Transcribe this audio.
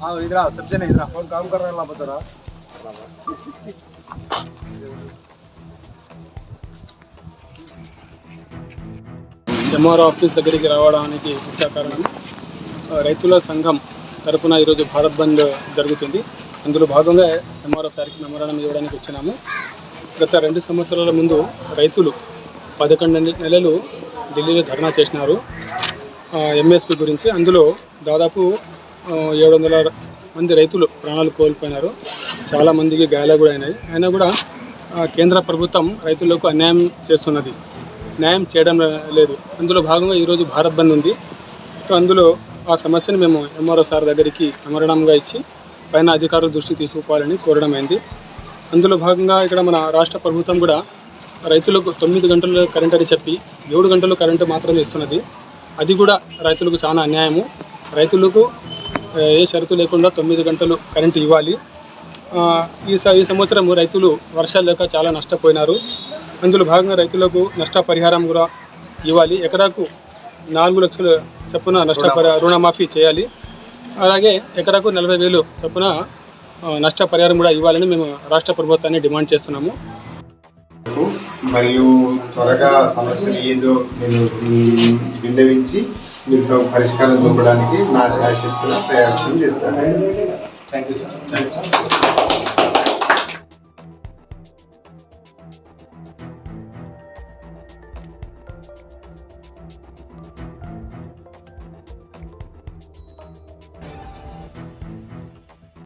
इधर आओ सबसे नहीं इधर कौन काम कर रहा है ला बता रहा ఎంఆర్ఓ ఆఫీస్ దగ్గరికి రావడానికి ముఖ్య కారణం రైతుల సంఘం తరపున ఈరోజు భారత్ బంద్ జరుగుతుంది. అందులో భాగంగా ఎంఆర్ఓ సార్కి మెమోరాండం ఇవ్వడానికి వచ్చినాము. గత 2 సంవత్సరాల ముందు రైతులు 11 నెలలు ఢిల్లీలో ధర్నా చేసినారు ఎంఎస్పి గురించి. అందులో దాదాపు 700 మంది రైతులు ప్రాణాలు కోల్పోయినారు. చాలామందికి గాయాలు కూడా అయినాయి. అయినా కూడా కేంద్ర ప్రభుత్వం రైతులకు అన్యాయం చేస్తున్నది, న్యాయం చేయడం లేదు. అందులో భాగంగా ఈరోజు భారత్ బంద్ ఉంది. అందులో ఆ సమస్యను మేము ఎంఆర్ఓ సార్ దగ్గరికి మెమోరాండంగా ఇచ్చి పైన అధికారుల దృష్టికి తీసుకుపోవాలని కోరడం అయింది. అందులో భాగంగా ఇక్కడ మన రాష్ట్ర ప్రభుత్వం కూడా రైతులకు 9 గంటలు కరెంట్ అని చెప్పి 7 గంటలు కరెంటు మాత్రమే ఇస్తున్నది. అది కూడా రైతులకు చాలా అన్యాయము. రైతులకు ఏ షరతు లేకుండా 9 గంటలు కరెంటు ఇవ్వాలి. ఈ సంవత్సరం రైతులు వర్షాలు లేక చాలా నష్టపోయినారు. అందులో భాగంగా రైతులకు నష్టపరిహారం కూడా ఇవ్వాలి. ఎకరాకు 4 లక్షల చొప్పున రుణమాఫీ చేయాలి. అలాగే ఎకరాకు 40,000 చొప్పున నష్టపరిహారం కూడా ఇవ్వాలని మేము రాష్ట్ర ప్రభుత్వాన్ని డిమాండ్ చేస్తున్నాము. మరియు త్వరగా సమస్యలు ఏదో నేను విన్నవించి మీకు పరిష్కారం చూపడానికి నా శాయశక్తుల ప్రయత్నం చేస్తాను. Thank you sir.